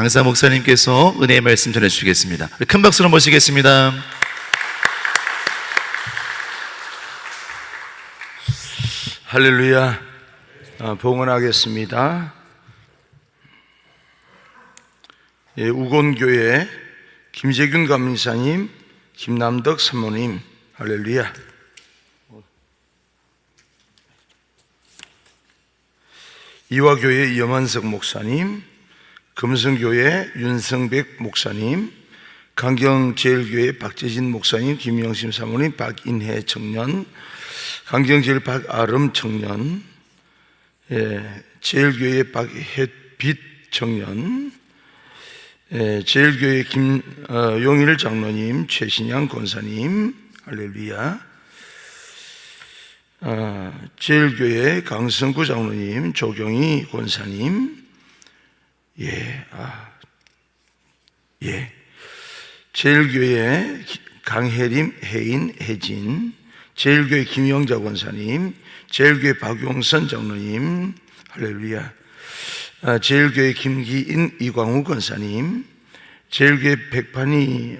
강사 목사님께서 은혜의 말씀 전해주시겠습니다. 큰 박수로 모시겠습니다. 할렐루야. 봉헌하겠습니다. 우곤교회 김재균 감리사님, 김남덕 사모님, 할렐루야. 이화교회 염한석 목사님, 금성교회 윤성백 목사님, 강경제일교회 박재진 목사님, 김영심 사모님, 박인혜 청년, 강경제일 박아름 청년, 제일교회 박혜빛 청년, 제일교회 김용일 장로님, 최신양 권사님, 할렐루야. 제일교회 강성구 장로님, 조경희 권사님, 제일교회 강혜림, 혜인, 혜진, 제일교회 김영자 권사님, 제일교회 박용선 장로님, 할렐루야. 제일교회 김기인, 이광우 권사님, 제일교회 백판이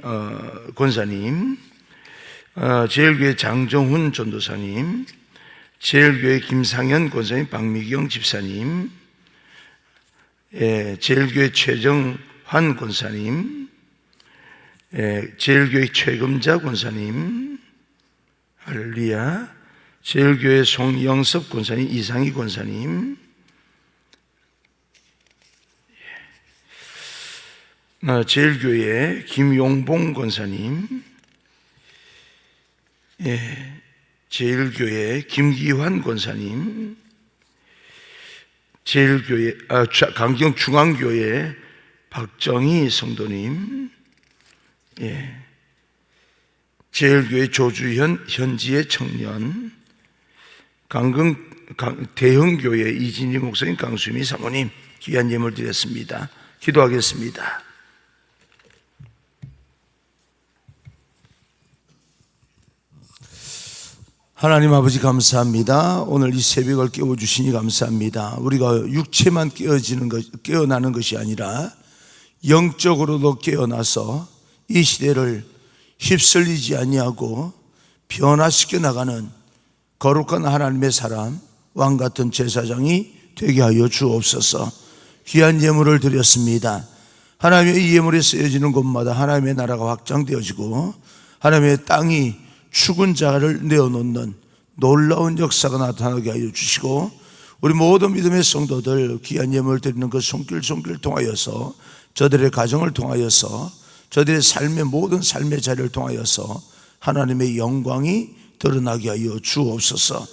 권사님, 제일교회 장정훈 전도사님, 제일교회 김상현 권사님, 박미경 집사님, 제일교회 최정환 권사님, 제일교회 최금자 권사님, 할렐루야. 제일교회 송영섭 권사님, 이상희 권사님, 제일교회 김용봉 권사님, 제일교회 김기환 권사님, 제일교회 강경중앙교회 박정희 성도님, 제일교회 조주현 현지의 청년, 대흥교회 이진희 목사님, 강수미 사모님, 귀한 예물 드렸습니다. 기도하겠습니다. 하나님 아버지 감사합니다. 오늘 이 새벽을 깨워주시니 감사합니다. 우리가 육체만 깨어나는 것이 아니라 영적으로도 깨어나서 이 시대를 휩쓸리지 아니하고 변화시켜 나가는 거룩한 하나님의 사람, 왕같은 제사장이 되게 하여 주옵소서. 귀한 예물을 드렸습니다. 하나님의 이 예물이 쓰여지는 곳마다 하나님의 나라가 확장되어지고 하나님의 땅이 죽은 자를 내어놓는 놀라운 역사가 나타나게 하여 주시고, 우리 모든 믿음의 성도들 귀한 예물을 드리는 그 손길을 통하여서 저들의 가정을 통하여서 저들의 삶의 모든 삶의 자리를 통하여서 하나님의 영광이 드러나게 하여 주옵소서.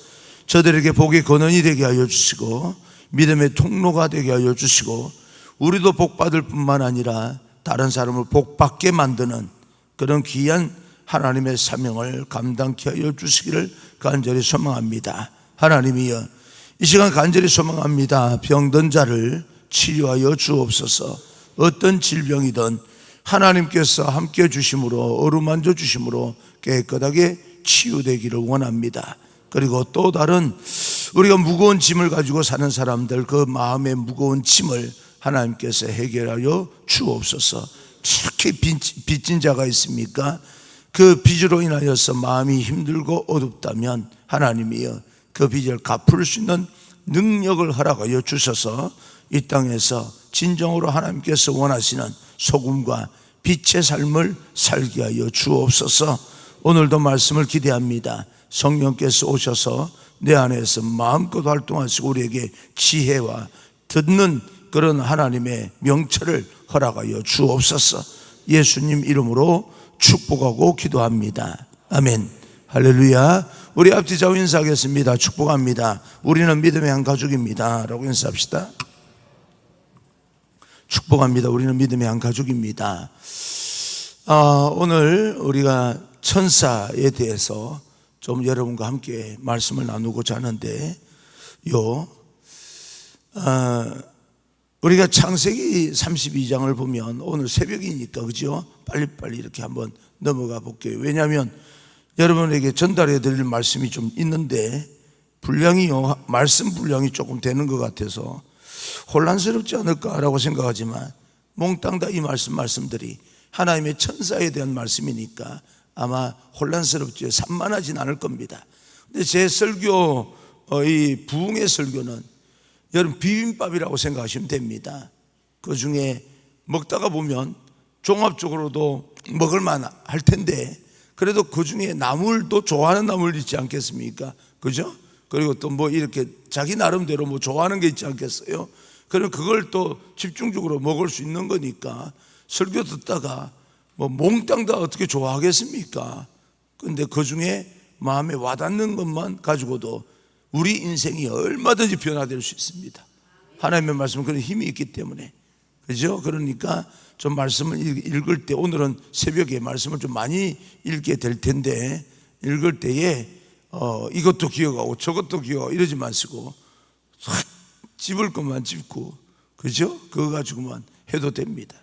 저들에게 복의 근원이 되게 하여 주시고 믿음의 통로가 되게 하여 주시고, 우리도 복받을 뿐만 아니라 다른 사람을 복받게 만드는 그런 귀한 하나님의 사명을 감당케 하여 주시기를 간절히 소망합니다. 하나님이여, 이 시간 간절히 소망합니다. 병든 자를 치료하여 주옵소서. 어떤 질병이든 하나님께서 함께 주심으로, 어루만져 주심으로 깨끗하게 치유되기를 원합니다. 그리고 또 다른 우리가 무거운 짐을 가지고 사는 사람들, 그 마음의 무거운 짐을 하나님께서 해결하여 주옵소서. 특히 빚진 자가 있습니까? 그 빚으로 인하여서 마음이 힘들고 어둡다면 하나님이여, 그 빚을 갚을 수 있는 능력을 허락하여 주셔서 이 땅에서 진정으로 하나님께서 원하시는 소금과 빛의 삶을 살게 하여 주옵소서. 오늘도 말씀을 기대합니다. 성령께서 오셔서 내 안에서 마음껏 활동하시고 우리에게 지혜와 듣는 그런 하나님의 명철을 허락하여 주옵소서. 예수님 이름으로 축복하고 기도합니다. 아멘. 할렐루야. 우리 앞뒤 좌우 인사하겠습니다. 축복합니다. 우리는 믿음의 한 가족입니다 라고 인사합시다. 축복합니다. 우리는 믿음의 한 가족입니다. 오늘 우리가 천사에 대해서 좀 여러분과 함께 말씀을 나누고자 하는데, 우리가 창세기 32장을 보면 오늘 새벽이니까 그죠? 빨리빨리 이렇게 한번 넘어가 볼게요. 왜냐하면 여러분에게 전달해 드릴 말씀이 좀 있는데 말씀 분량이 조금 되는 것 같아서 혼란스럽지 않을까라고 생각하지만 몽땅 다 이 말씀들이 하나님의 천사에 대한 말씀이니까 아마 혼란스럽지 산만하진 않을 겁니다. 근데 제 설교, 이 부흥의 설교는 여러분 비빔밥이라고 생각하시면 됩니다. 그 중에 먹다가 보면 종합적으로도 먹을만 할 텐데 그래도 그 중에 나물도 좋아하는 나물 있지 않겠습니까? 그죠? 그리고 또 뭐 이렇게 자기 나름대로 뭐 좋아하는 게 있지 않겠어요? 그럼 그걸 또 집중적으로 먹을 수 있는 거니까 설교 듣다가 뭐 몽땅 다 어떻게 좋아하겠습니까? 근데 그 중에 마음에 와닿는 것만 가지고도 우리 인생이 얼마든지 변화될 수 있습니다. 하나님의 말씀은 그런 힘이 있기 때문에. 그죠? 그러니까 좀 말씀을 읽을 때 오늘은 새벽에 말씀을 좀 많이 읽게 될 텐데 읽을 때에 이것도 기억하고 저것도 기억하고 이러지 마시고 확 집을 것만 짚고, 그죠? 그거 가지고만 해도 됩니다.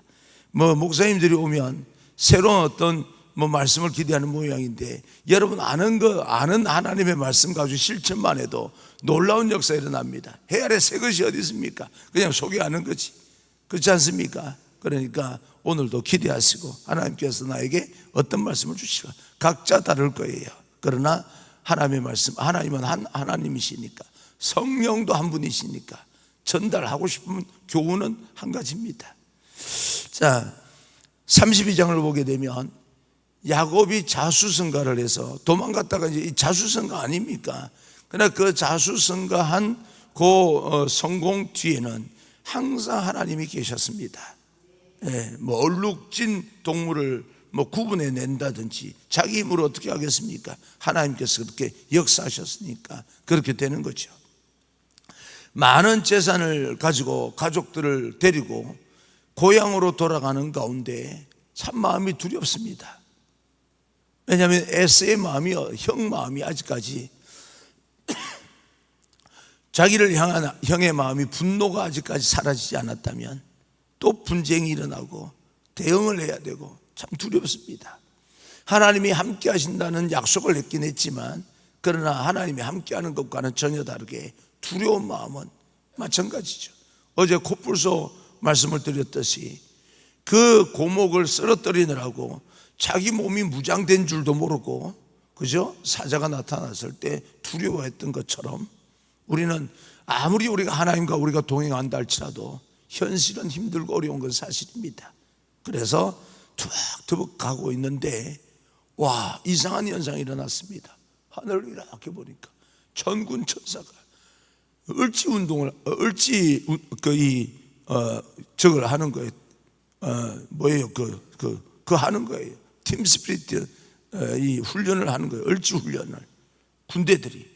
뭐 목사님들이 오면 새로운 어떤 뭐 말씀을 기대하는 모양인데 여러분 아는 하나님의 말씀 가지고 실천만 해도 놀라운 역사 일어납니다. 해 아래 새 것이 어디 있습니까? 그냥 소개하는 거지. 그렇지 않습니까? 그러니까 오늘도 기대하시고 하나님께서 나에게 어떤 말씀을 주실까? 각자 다를 거예요. 그러나 하나님의 말씀, 하나님은 하나님이시니까 성령도 한 분이시니까 전달하고 싶은 교훈은 한 가지입니다. 자, 32장을 보게 되면 야곱이 자수성가를 해서 도망갔다가 이제 자수성가 아닙니까? 그러나 그 자수성가한 그 성공 뒤에는 항상 하나님이 계셨습니다. 예, 뭐 얼룩진 동물을 뭐 구분해 낸다든지 자기 힘으로 어떻게 하겠습니까? 하나님께서 그렇게 역사하셨으니까 그렇게 되는 거죠. 많은 재산을 가지고 가족들을 데리고 고향으로 돌아가는 가운데 참 마음이 두렵습니다. 왜냐하면 에서의 마음이요, 형 마음이 아직까지 자기를 향한 형의 마음이 분노가 아직까지 사라지지 않았다면 또 분쟁이 일어나고 대응을 해야 되고 참 두렵습니다. 하나님이 함께 하신다는 약속을 했긴 했지만 그러나 하나님이 함께 하는 것과는 전혀 다르게 두려운 마음은 마찬가지죠. 어제 코뿔소 말씀을 드렸듯이 그 고목을 쓰러뜨리느라고 자기 몸이 무장된 줄도 모르고, 그죠? 사자가 나타났을 때 두려워했던 것처럼 우리는 아무리 우리가 하나님과 우리가 동행한다 할지라도 현실은 힘들고 어려운 건 사실입니다. 그래서 투벅투벅 가고 있는데 와, 이상한 현상이 일어났습니다. 하늘을 이렇게 보니까 천군 천사가 을지 운동을 저걸 하는 거예요. 뭐예요? 그 하는 거예요. 팀 스피릿 이 훈련을 하는 거예요. 을지 훈련을 군대들이.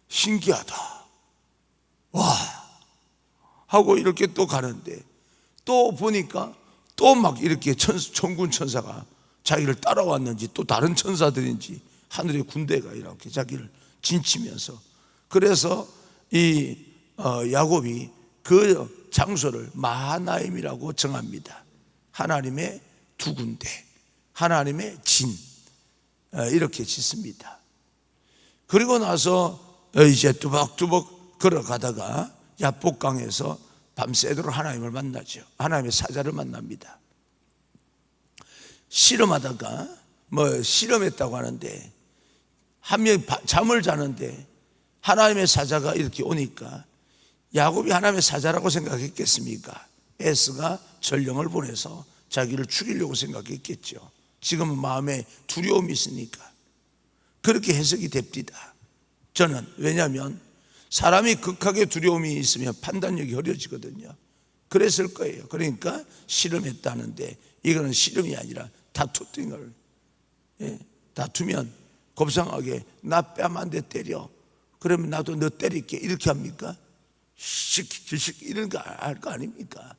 신기하다. 와 하고 이렇게 또 가는데 또 보니까 또 막 이렇게 천군 천사가 자기를 따라왔는지 또 다른 천사들인지 하늘의 군대가 이렇게 자기를 진치면서, 그래서 이 야곱이 그 장소를 마하나임이라고 정합니다. 하나님의 두 군대, 하나님의 진, 이렇게 짓습니다. 그리고 나서 이제 뚜벅뚜벅 걸어가다가 야복강에서 밤새도록 하나님을 만나죠. 하나님의 사자를 만납니다. 실험하다가 뭐 실험했다고 하는데 한 명이 잠을 자는데 하나님의 사자가 이렇게 오니까 야곱이 하나님의 사자라고 생각했겠습니까? 에스가 전령을 보내서 자기를 죽이려고 생각했겠죠. 지금은 마음에 두려움이 있으니까 그렇게 해석이 됩니다. 저는 왜냐하면 사람이 극하게 두려움이 있으면 판단력이 어려지거든요. 그랬을 거예요. 그러니까 실험했다는데 이거는 실험이 아니라 다투던 걸, 다투면 곱상하게 나 뺨 한 대 때려, 그러면 나도 너 때릴게 이렇게 합니까? 이런 거 할 거 아닙니까?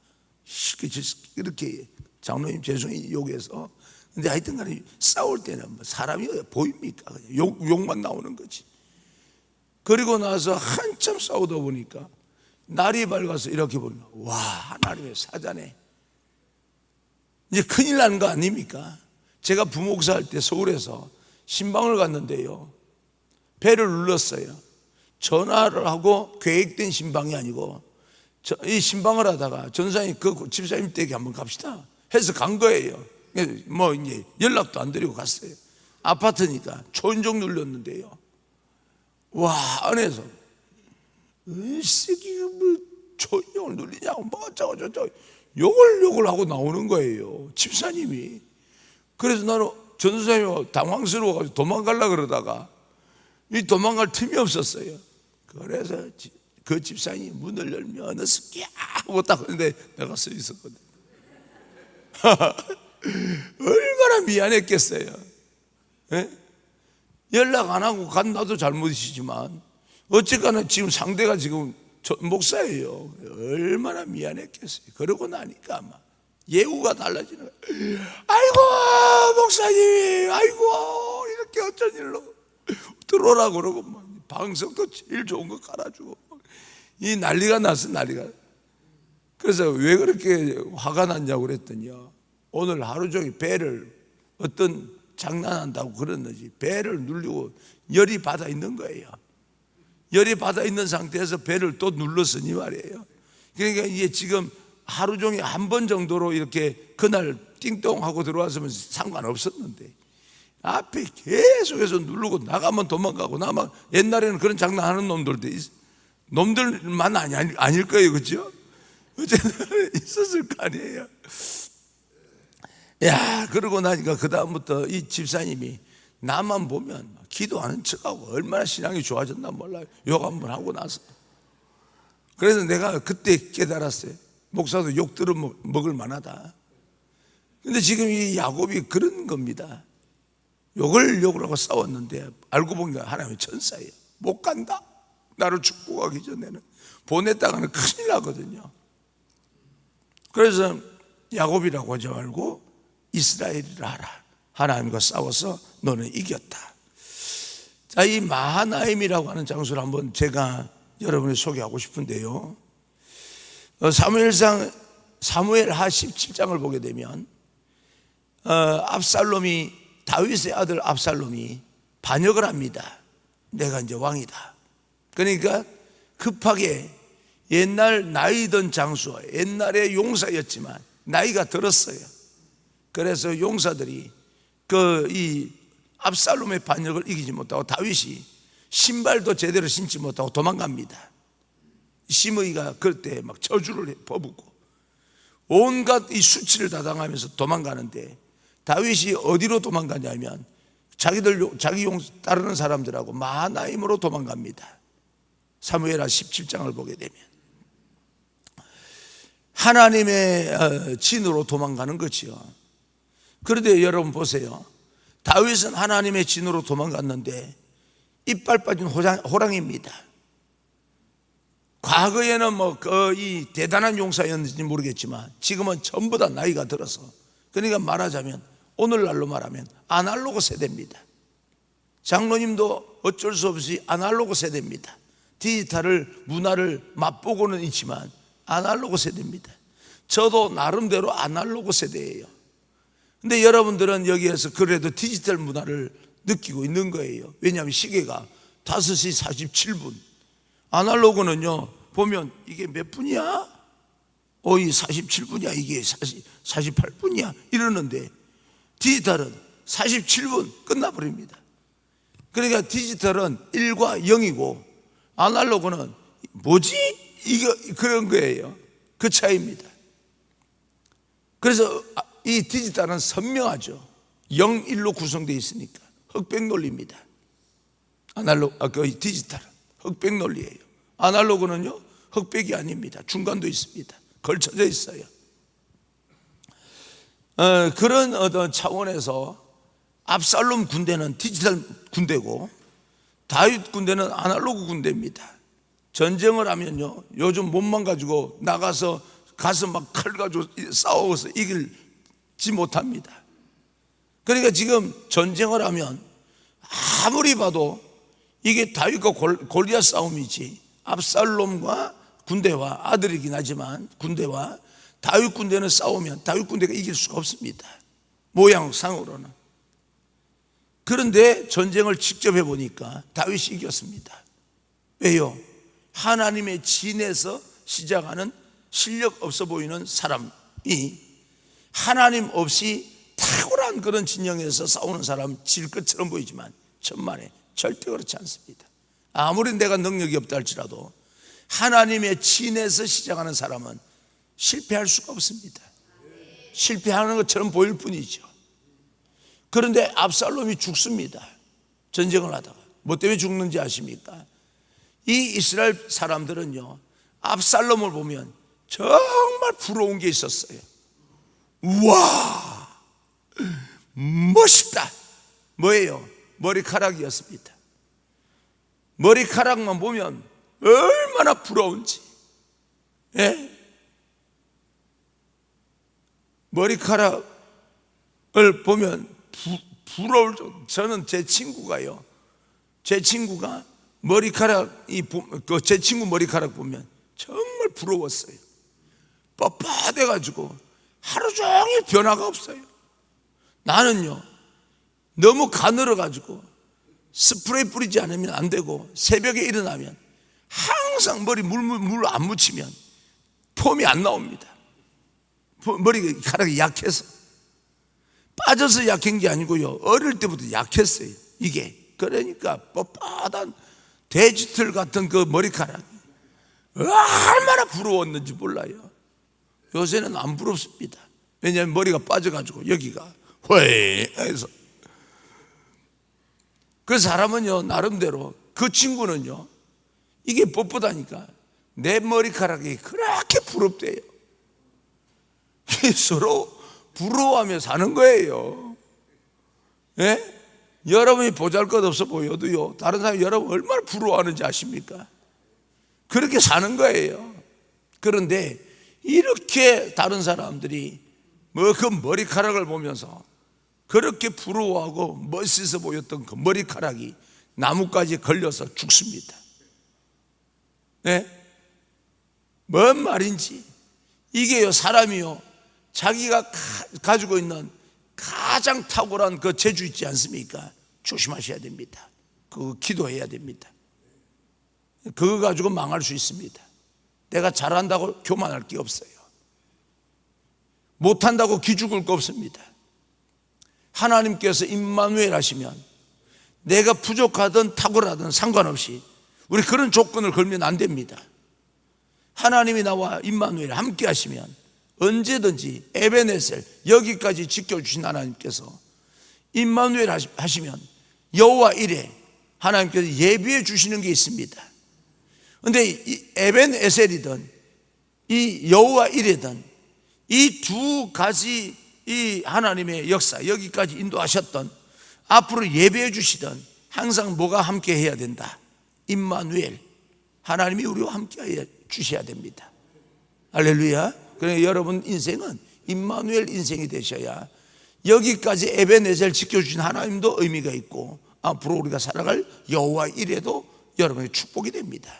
이렇게 장로님 죄송해요 욕해서. 근데 하여튼 간에 싸울 때는 뭐 사람이 보입니까? 그냥 욕만 나오는 거지. 그리고 나서 한참 싸우다 보니까 날이 밝아서 이렇게 보니까 와, 하나님의 사자네. 이제 큰일 나는 거 아닙니까? 제가 부목사 할 때 서울에서 신방을 갔는데요, 배를 눌렀어요. 전화를 하고 계획된 신방이 아니고 이 신방을 하다가 전사님 그 집사님 댁에 한번 갑시다 해서 간 거예요. 뭐 이제 연락도 안 드리고 갔어요. 아파트니까 초인종 눌렀는데요. 와, 안에서 이 새끼가 뭐 초인종을 눌리냐고 뭐 어쩌고 저쩌고 욕을 하고 나오는 거예요, 집사님이. 그래서 나는 전사님이 당황스러워가지고 도망가려고 그러다가 이 도망갈 틈이 없었어요. 그래서 그 집사님이 문을 열면 어느 새끼야 하고 딱 했는데 내가 서 있었거든. 얼마나 미안했겠어요. 예? 연락 안 하고 간 나도 잘못이지만 어쨌거나 지금 상대가 지금 목사예요. 얼마나 미안했겠어요. 그러고 나니까 아마 예우가 달라지는 거예요. 아이고 목사님이 아이고 이렇게 어쩐 일로 들어오라 그러고 막 방석도 제일 좋은 거 깔아주고 이 난리가 났어, 난리가. 그래서 왜 그렇게 화가 났냐고 그랬더니요, 오늘 하루 종일 배를 어떤 장난한다고 그랬는지 배를 누르고 열이 받아 있는 거예요. 열이 받아 있는 상태에서 배를 또 눌렀으니 말이에요. 그러니까 이게 지금 하루 종일 한 번 정도로 이렇게 그날 띵동하고 들어왔으면 상관없었는데 앞에 계속해서 누르고 나가면 도망가고 나만. 옛날에는 그런 장난하는 놈들만 아닐 거예요, 그렇죠? 어쨌든 있었을 거 아니에요. 야, 그러고 나니까 그 다음부터 이 집사님이 나만 보면 기도하는 척하고 얼마나 신앙이 좋아졌나 몰라요. 욕 한번 하고 나서. 그래서 내가 그때 깨달았어요. 목사도 욕 들어 먹을 만하다. 근데 지금 이 야곱이 그런 겁니다. 욕을 하고 싸웠는데 알고 보니까 하나님의 천사예요. 못 간다. 나를 축복하기 전에는 보냈다가는 큰일 나거든요. 그래서 야곱이라고 하지 말고 이스라엘이라 하라. 하나님과 싸워서 너는 이겼다. 자, 이 마하나임이라고 하는 장소를 한번 제가 여러분에 소개하고 싶은데요, 사무엘하 17장을 보게 되면 다윗의 아들 압살롬이 반역을 합니다. 내가 이제 왕이다. 그러니까 급하게 옛날 나이 든 장수, 옛날에 용사였지만 나이가 들었어요. 그래서 용사들이 이 압살롬의 반역을 이기지 못하고 다윗이 신발도 제대로 신지 못하고 도망갑니다. 시므이가 그때 막 저주를 퍼붓고 온갖 이 수치를 다 당하면서 도망가는데 다윗이 어디로 도망가냐면 자기 따르는 사람들하고 마하나임으로 도망갑니다. 사무엘하 17장을 보게 되면 하나님의 진으로 도망가는 거지요. 그런데 여러분 보세요. 다윗은 하나님의 진으로 도망갔는데 이빨 빠진 호랑이입니다. 과거에는 이 대단한 용사였는지 모르겠지만 지금은 전부 다 나이가 들어서, 그러니까 말하자면 오늘날로 말하면 아날로그 세대입니다. 장로님도 어쩔 수 없이 아날로그 세대입니다. 디지털을 문화를 맛보고는 있지만 아날로그 세대입니다. 저도 나름대로 아날로그 세대예요. 근데 여러분들은 여기에서 그래도 디지털 문화를 느끼고 있는 거예요. 왜냐하면 시계가 5시 47분, 아날로그는요 보면 이게 몇 분이야? 이 47분이야, 이게 48분이야 이러는데 디지털은 47분 끝나버립니다. 그러니까 디지털은 1과 0이고 아날로그는 뭐지? 이거 그런 거예요. 그 차이입니다. 그래서 이 디지털은 선명하죠. 0, 1로 구성되어 있으니까 흑백 논리입니다. 디지털은 흑백 논리예요. 아날로그는요 흑백이 아닙니다. 중간도 있습니다. 걸쳐져 있어요. 그런 어떤 차원에서 압살롬 군대는 디지털 군대고 다윗 군대는 아날로그 군대입니다. 전쟁을 하면요 요즘 몸만 가지고 나가서 막 칼 가지고 싸워서 이길지 못합니다. 그러니까 지금 전쟁을 하면 아무리 봐도 이게 다윗과 골리앗 싸움이지 압살롬과 군대와, 아들이긴 하지만 군대와 다윗 군대는 싸우면 다윗 군대가 이길 수가 없습니다. 모양상으로는. 그런데 전쟁을 직접 해보니까 다윗이 이겼습니다. 왜요? 하나님의 진에서 시작하는 실력 없어 보이는 사람이 하나님 없이 탁월한 그런 진영에서 싸우는 사람 질 것처럼 보이지만 천만에 절대 그렇지 않습니다. 아무리 내가 능력이 없다 할지라도 하나님의 진에서 시작하는 사람은 실패할 수가 없습니다. 실패하는 것처럼 보일 뿐이죠. 그런데 압살롬이 죽습니다. 전쟁을 하다가. 뭐 때문에 죽는지 아십니까? 이 이스라엘 사람들은요, 압살롬을 보면 정말 부러운 게 있었어요. 우와, 멋있다. 뭐예요? 머리카락이었습니다. 머리카락만 보면 얼마나 부러운지. 예? 머리카락을 보면 부러울 정도. 저는 제 친구가 머리카락이, 제 친구 머리카락 보면 정말 부러웠어요. 뻣뻣해가지고 하루 종일 변화가 없어요. 나는요, 너무 가늘어가지고 스프레이 뿌리지 않으면 안 되고, 새벽에 일어나면 항상 머리 물 안 묻히면 폼이 안 나옵니다. 머리카락이 약해서. 빠져서 약한 게 아니고요, 어릴 때부터 약했어요. 이게 그러니까 뻣뻣한 돼지털 같은 그 머리카락이 얼마나 부러웠는지 몰라요. 요새는 안 부럽습니다. 왜냐하면 머리가 빠져가지고 여기가 회해서. 그 사람은요, 나름대로, 그 친구는요, 이게 뻣뻣하니까 내 머리카락이 그렇게 부럽대요. 서로 부러워하며 사는 거예요. 예? 여러분이 보잘것없어 보여도요, 다른 사람이 여러분 얼마나 부러워하는지 아십니까? 그렇게 사는 거예요. 그런데 이렇게 다른 사람들이 그 머리카락을 보면서 그렇게 부러워하고 멋있어 보였던 그 머리카락이 나뭇가지에 걸려서 죽습니다. 네? 뭔 말인지. 이게요, 사람이요, 자기가 가지고 있는 가장 탁월한 그 재주 있지 않습니까? 조심하셔야 됩니다. 그거 기도해야 됩니다. 그거 가지고 망할 수 있습니다. 내가 잘한다고 교만할 게 없어요. 못한다고 기죽을 거 없습니다. 하나님께서 임마누엘 하시면 내가 부족하든 탁월하든 상관없이 우리 그런 조건을 걸면 안 됩니다. 하나님이 나와 임마누엘 함께 하시면 언제든지 에베네셀, 여기까지 지켜주신 하나님께서 임마누엘 하시면 여호와 이레, 하나님께서 예비해 주시는 게 있습니다. 그런데 이 에벤에셀이든 이 여호와 이레든 이 두 가지 이 하나님의 역사, 여기까지 인도하셨던, 앞으로 예배해 주시던 항상 뭐가 함께 해야 된다? 임마누엘, 하나님이 우리와 함께 해 주셔야 됩니다. 할렐루야. 그러니까 여러분 인생은 임마누엘 인생이 되셔야 여기까지 에베네셀 지켜주신 하나님도 의미가 있고, 앞으로 우리가 살아갈 여호와 이레도 여러분의 축복이 됩니다.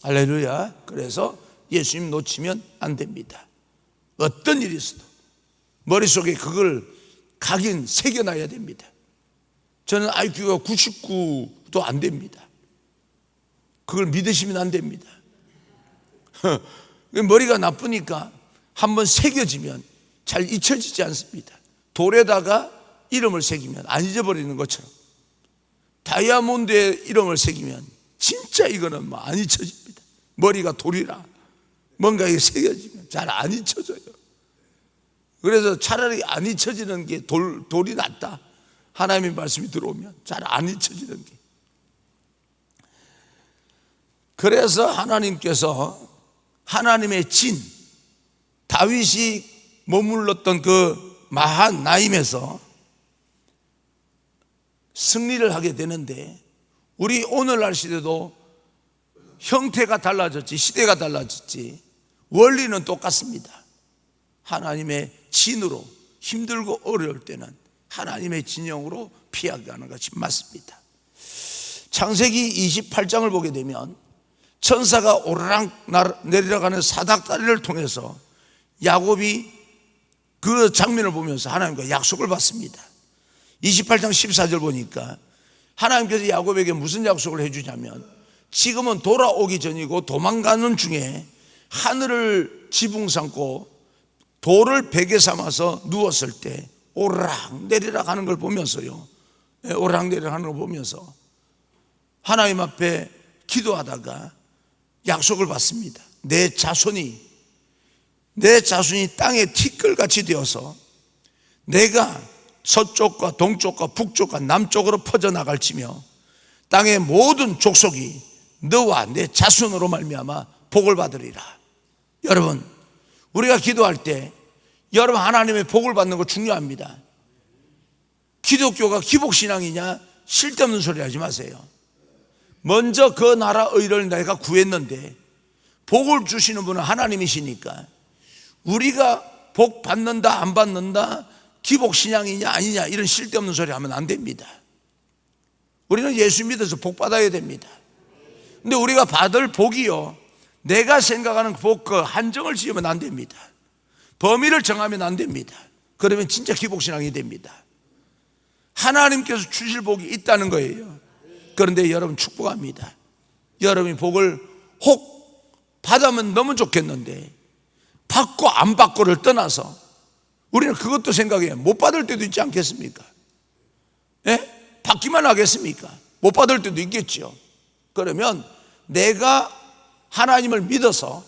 할렐루야. 그래서 예수님 놓치면 안 됩니다. 어떤 일이 있어도 머릿속에 그걸 각인 새겨놔야 됩니다. 저는 IQ가 99도 안 됩니다. 그걸 믿으시면 안 됩니다. 머리가 나쁘니까 한번 새겨지면 잘 잊혀지지 않습니다. 돌에다가 이름을 새기면 안 잊어버리는 것처럼 다이아몬드에 이름을 새기면 진짜 이거는 뭐 안 잊혀집니다. 머리가 돌이라 뭔가 이게 새겨지면 잘 안 잊혀져요. 그래서 차라리 안 잊혀지는 게 돌이 낫다. 하나님의 말씀이 들어오면 잘 안 잊혀지는 게. 그래서 하나님께서 하나님의 진, 다윗이 머물렀던 그 마한나임에서 승리를 하게 되는데, 우리 오늘날 시대도 형태가 달라졌지, 시대가 달라졌지, 원리는 똑같습니다. 하나님의 진으로, 힘들고 어려울 때는 하나님의 진영으로 피하가는 것이 맞습니다. 창세기 28장을 보게 되면 천사가 오르락 내려가는 사닥다리를 통해서 야곱이 그 장면을 보면서 하나님과 약속을 받습니다. 28장 14절 보니까 하나님께서 야곱에게 무슨 약속을 해주냐면, 지금은 돌아오기 전이고 도망가는 중에 하늘을 지붕 삼고 돌을 베개 삼아서 누웠을 때 오르락 내리락 하는 걸 보면서요, 오르락 내리락 하는 걸 보면서 하나님 앞에 기도하다가 약속을 받습니다. 내 자손이 땅에 티끌같이 되어서 내가 서쪽과 동쪽과 북쪽과 남쪽으로 퍼져나갈지며 땅의 모든 족속이 너와 내 자손으로 말미암아 복을 받으리라. 여러분, 우리가 기도할 때 여러분 하나님의 복을 받는 거 중요합니다. 기독교가 기복신앙이냐 쓸데없는 소리 하지 마세요. 먼저 그 나라 의를 내가 구했는데 복을 주시는 분은 하나님이시니까 우리가 복 받는다 안 받는다 기복신앙이냐 아니냐 이런 쓸데없는 소리 하면 안 됩니다. 우리는 예수 믿어서 복 받아야 됩니다. 근데 우리가 받을 복이요, 내가 생각하는 복 그 한정을 지으면 안 됩니다. 범위를 정하면 안 됩니다. 그러면 진짜 기복신앙이 됩니다. 하나님께서 주실 복이 있다는 거예요. 그런데 여러분 축복합니다. 여러분이 복을 혹 받으면 너무 좋겠는데 받고 안 받고를 떠나서 우리는 그것도 생각해요. 못 받을 때도 있지 않겠습니까? 예? 받기만 하겠습니까? 못 받을 때도 있겠죠. 그러면 내가 하나님을 믿어서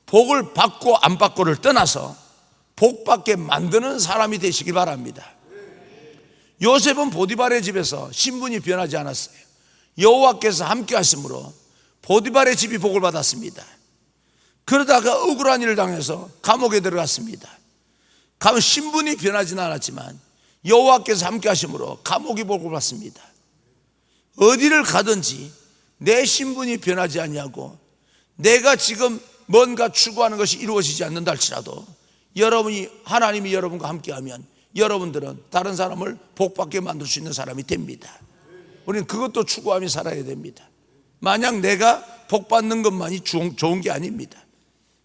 복을 받고 안 받고를 떠나서 복 받게 만드는 사람이 되시기 바랍니다. 요셉은 보디발의 집에서 신분이 변하지 않았어요. 여호와께서 함께 하심으로 보디발의 집이 복을 받았습니다. 그러다가 억울한 일을 당해서 감옥에 들어갔습니다. 신분이 변하지는 않았지만 여호와께서 함께 하심으로 감옥이 복을 받습니다. 어디를 가든지 내 신분이 변하지 않냐고, 내가 지금 뭔가 추구하는 것이 이루어지지 않는다 할지라도 하나님이 여러분과 함께하면 여러분들은 다른 사람을 복받게 만들 수 있는 사람이 됩니다. 우리는 그것도 추구하며 살아야 됩니다. 만약 내가 복받는 것만이 좋은 게 아닙니다.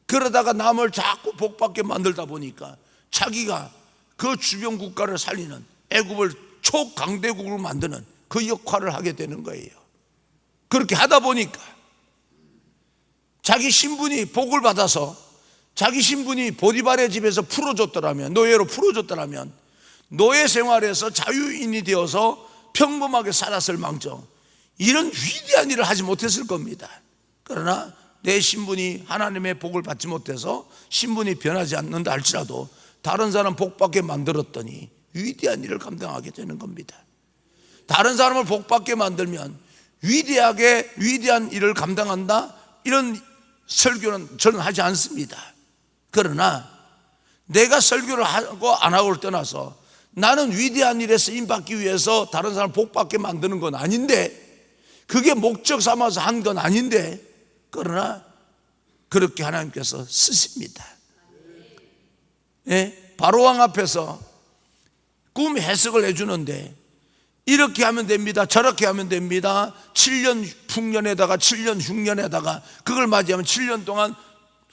그러다가 남을 자꾸 복받게 만들다 보니까 자기가 그 주변 국가를 살리는 애굽을 초강대국으로 만드는 그 역할을 하게 되는 거예요. 그렇게 하다 보니까 자기 신분이 복을 받아서 자기 신분이 보디발의 집에서 풀어줬더라면, 노예로 풀어줬더라면 노예 생활에서 자유인이 되어서 평범하게 살았을 망정 이런 위대한 일을 하지 못했을 겁니다. 그러나 내 신분이 하나님의 복을 받지 못해서 신분이 변하지 않는다 할지라도 다른 사람 복받게 만들었더니 위대한 일을 감당하게 되는 겁니다. 다른 사람을 복받게 만들면 위대한 일을 감당한다 이런 설교는 저는 하지 않습니다. 그러나 내가 설교를 하고 안 하고를 떠나서 나는 위대한 일에 쓰임받기 위해서 다른 사람 복받게 만드는 건 아닌데, 그게 목적 삼아서 한 건 아닌데, 그러나 그렇게 하나님께서 쓰십니다. 예? 바로왕 앞에서 꿈 해석을 해주는데 이렇게 하면 됩니다, 저렇게 하면 됩니다, 7년 풍년에다가 7년 흉년에다가 그걸 맞이하면 7년 동안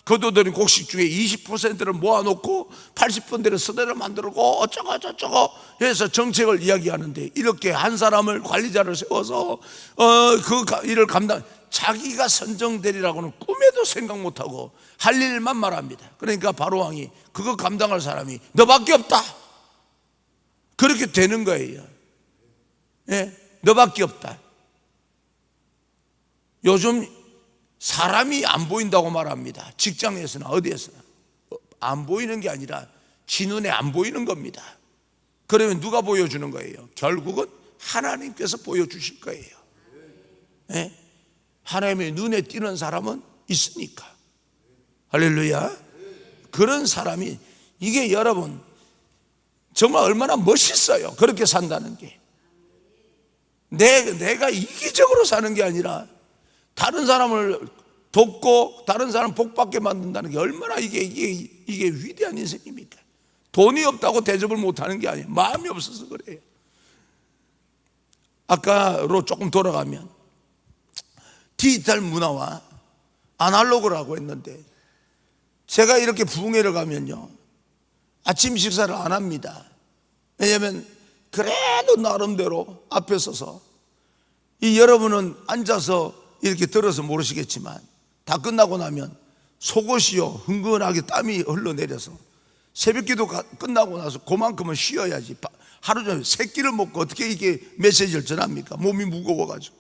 거둬들인 곡식 중에 20%를 모아놓고 80%를 서대로 만들고 어쩌고 저쩌고 해서 정책을 이야기하는데, 이렇게 한 사람을 관리자를 세워서 그 일을 자기가 선정되리라고는 꿈에도 생각 못하고 할 일만 말합니다. 그러니까 바로왕이 그거 감당할 사람이 너밖에 없다, 그렇게 되는 거예요. 예? 너밖에 없다. 요즘 사람이 안 보인다고 말합니다. 직장에서나 어디에서나 안 보이는 게 아니라 지 눈에 안 보이는 겁니다. 그러면 누가 보여주는 거예요? 결국은 하나님께서 보여주실 거예요. 예? 하나님의 눈에 띄는 사람은 있으니까. 할렐루야. 그런 사람이, 이게 여러분 정말 얼마나 멋있어요. 그렇게 산다는 게. 내가 이기적으로 사는 게 아니라 다른 사람을 돕고 다른 사람 복받게 만든다는 게 얼마나 이게 위대한 인생입니까? 돈이 없다고 대접을 못하는 게 아니에요. 마음이 없어서 그래요. 아까로 조금 돌아가면 디지털 문화와 아날로그라고 했는데, 제가 이렇게 부흥회를 가면요 아침 식사를 안 합니다. 왜냐하면 그래도 나름대로 앞에 서서 여러분은 앉아서 이렇게 들어서 모르시겠지만 다 끝나고 나면 속옷이요 흥건하게 땀이 흘러내려서 새벽기도 끝나고 나서 그만큼은 쉬어야지. 하루 종일 세 끼를 먹고 어떻게 이게 메시지를 전합니까? 몸이 무거워가지고.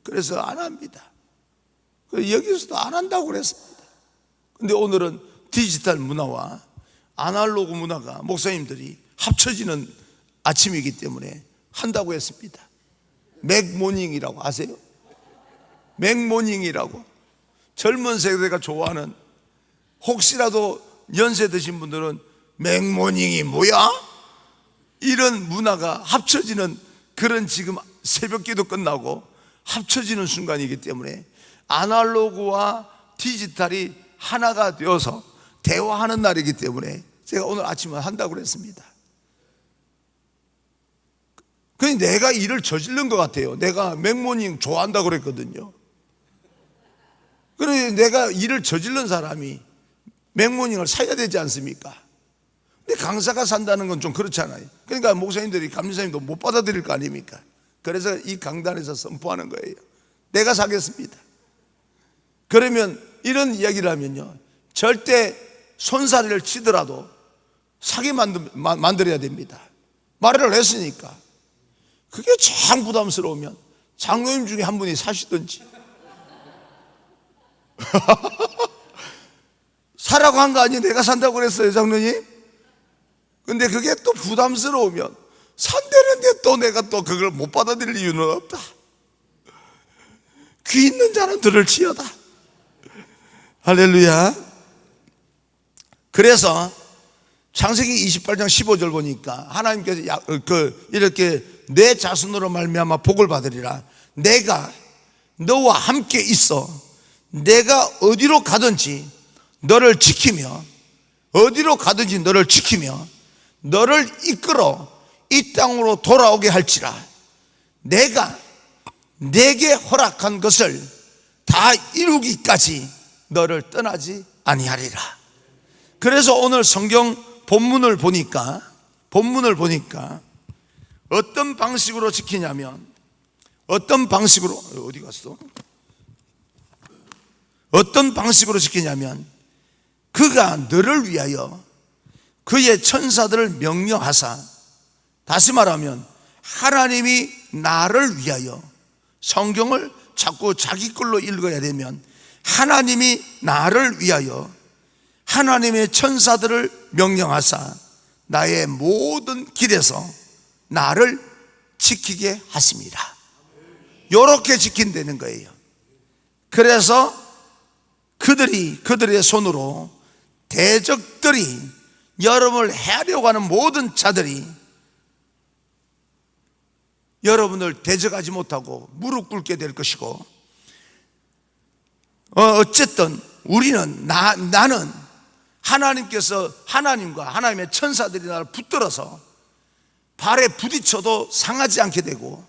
그래서 안 합니다. 여기서도 안 한다고 그랬습니다. 근데 오늘은 디지털 문화와 아날로그 문화가 목사님들이 합쳐지는 아침이기 때문에 한다고 했습니다. 맥모닝이라고 아세요? 맥모닝이라고. 젊은 세대가 좋아하는, 혹시라도 연세 드신 분들은 맥모닝이 뭐야? 이런 문화가 합쳐지는 그런 지금 새벽기도 끝나고 합쳐지는 순간이기 때문에 아날로그와 디지털이 하나가 되어서 대화하는 날이기 때문에 제가 오늘 아침에 한다고 그랬습니다. 그냥 내가 일을 저지른 것 같아요. 내가 맥모닝 좋아한다고 그랬거든요. 그래 내가 일을 저지른 사람이 맥모닝을 사야 되지 않습니까? 근데 강사가 산다는 건 좀 그렇잖아요. 그러니까 목사님들이 감리사님도 못 받아들일 거 아닙니까? 그래서 이 강단에서 선포하는 거예요. 내가 사겠습니다. 그러면 이런 이야기를 하면요, 절대 손살을 치더라도 사게 만들어야 됩니다. 말을 했으니까. 그게 참 부담스러우면 장로님 중에 한 분이 사시든지 사라고 한 거 아니에요? 내가 산다고 그랬어요, 장로님? 근데 그게 또 부담스러우면 산다는데 또 내가 또 그걸 못 받아들일 이유는 없다. 귀 있는 자는 들을지어다. 할렐루야. 그래서 창세기 28장 15절 보니까 하나님께서 이렇게 내 자손으로 말미암아 복을 받으리라. 내가 너와 함께 있어 내가 어디로 가든지 너를 지키며, 어디로 가든지 너를 지키며 너를 이끌어 이 땅으로 돌아오게 할지라. 내가 내게 허락한 것을 다 이루기까지 너를 떠나지 아니하리라. 그래서 오늘 성경 본문을 보니까 어떤 방식으로 지키냐면, 어떤 방식으로 어디 갔어? 어떤 방식으로 지키냐면, 그가 너를 위하여 그의 천사들을 명령하사, 다시 말하면 하나님이 나를 위하여, 성경을 자꾸 자기 걸로 읽어야 되면 하나님이 나를 위하여 하나님의 천사들을 명령하사 나의 모든 길에서 나를 지키게 하십니다. 이렇게 지킨다는 거예요. 그래서 그들의 손으로 대적들이, 여러분을 해하려고 하는 모든 자들이 여러분을 대적하지 못하고 무릎 꿇게 될 것이고, 어쨌든 우리는 나는 하나님과 하나님의 천사들이 나를 붙들어서 발에 부딪혀도 상하지 않게 되고,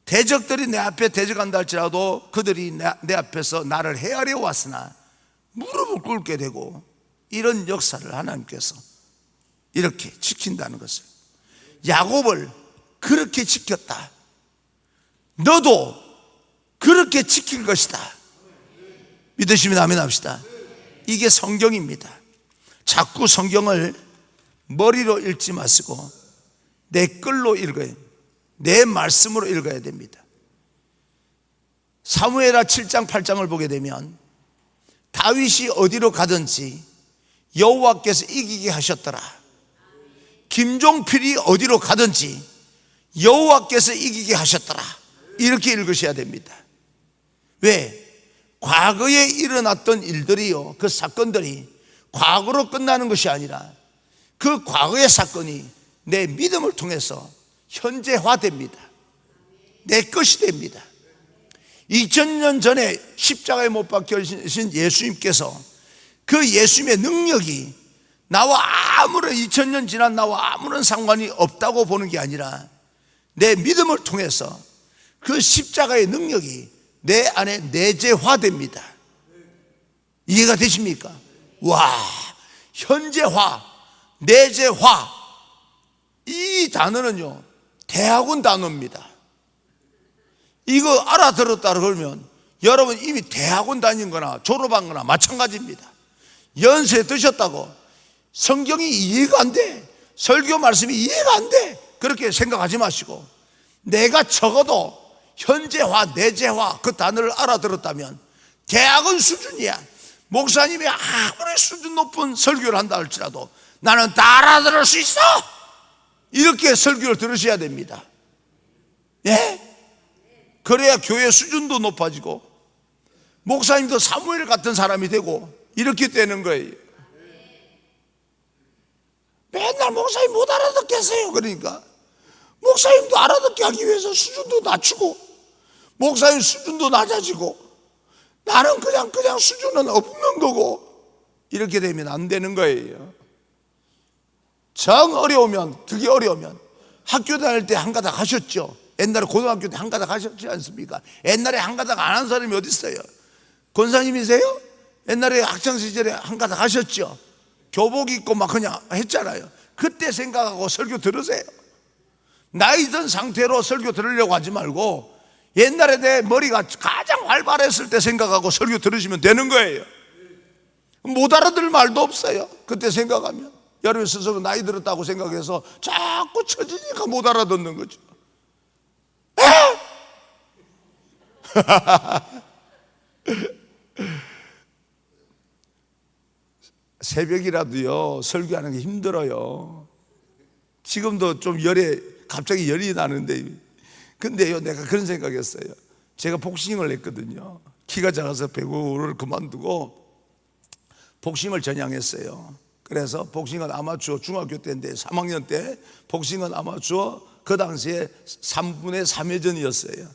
대적들이 내 앞에 대적한다 할지라도 그들이 내 앞에서 나를 해하려 왔으나 무릎을 꿇게 되고, 이런 역사를 하나님께서 이렇게 지킨다는 것을, 야곱을 그렇게 지켰다. 너도 그렇게 지킬 것이다. 믿으시면 아멘 합시다. 이게 성경입니다. 자꾸 성경을 머리로 읽지 마시고 내 글로 읽어야, 내 말씀으로 읽어야 됩니다. 사무엘하 7장 8장을 보게 되면 다윗이 어디로 가든지 여호와께서 이기게 하셨더라. 김종필이 어디로 가든지 여호와께서 이기게 하셨더라. 이렇게 읽으셔야 됩니다. 왜? 과거에 일어났던 일들이요, 그 사건들이 과거로 끝나는 것이 아니라 그 과거의 사건이 내 믿음을 통해서 현재화됩니다. 내 것이 됩니다. 2000년 전에 십자가에 못 박혀진 예수님께서, 그 예수님의 능력이 나와 아무런 2000년 지난 나와 아무런 상관이 없다고 보는 게 아니라 내 믿음을 통해서 그 십자가의 능력이 내 안에 내재화됩니다. 이해가 되십니까? 와, 현재화, 내재화, 이 단어는요 대학원 단어입니다. 이거 알아들었다 그러면 여러분 이미 대학원 다닌 거나 졸업한 거나 마찬가지입니다. 연세 드셨다고 성경이 이해가 안 돼, 설교 말씀이 이해가 안 돼, 그렇게 생각하지 마시고, 내가 적어도 현재화, 내재화 그 단어를 알아들었다면 대학원 수준이야. 목사님이 아무리 수준 높은 설교를 한다 할지라도 나는 다 알아들을 수 있어, 이렇게 설교를 들으셔야 됩니다. 예? 그래야 교회 수준도 높아지고 목사님도 사무엘 같은 사람이 되고 이렇게 되는 거예요. 맨날 목사님 못 알아듣겠어요. 그러니까 목사님도 알아듣게 하기 위해서 수준도 낮추고 목사님 수준도 낮아지고 나는 그냥 수준은 없는 거고, 이렇게 되면 안 되는 거예요. 정 어려우면, 그게 어려우면 학교 다닐 때 한 가닥 하셨죠? 옛날에 고등학교 때 한 가닥 하셨지 않습니까? 옛날에 한 가닥 안 한 사람이 어디 있어요? 권사님이세요? 옛날에 학창시절에 한 가닥 하셨죠? 교복 입고 막 그냥 했잖아요. 그때 생각하고 설교 들으세요. 나이 든 상태로 설교 들으려고 하지 말고 옛날에 내 머리가 가장 활발했을 때 생각하고 설교 들으시면 되는 거예요. 못 알아들 말도 없어요. 그때 생각하면 여러분 스스로 나이 들었다고 생각해서 자꾸 처지니까 못 알아듣는 거죠. 새벽이라도요 설교하는 게 힘들어요. 지금도 좀 갑자기 열이 나는데, 근데요 내가 그런 생각했어요. 제가 복싱을 했거든요. 키가 작아서 배구를 그만두고 복싱을 전향했어요. 그래서 복싱은 아마추어, 중학교 때인데 3학년 때 복싱은 아마추어, 그 당시에 3분의 3회전이었어요.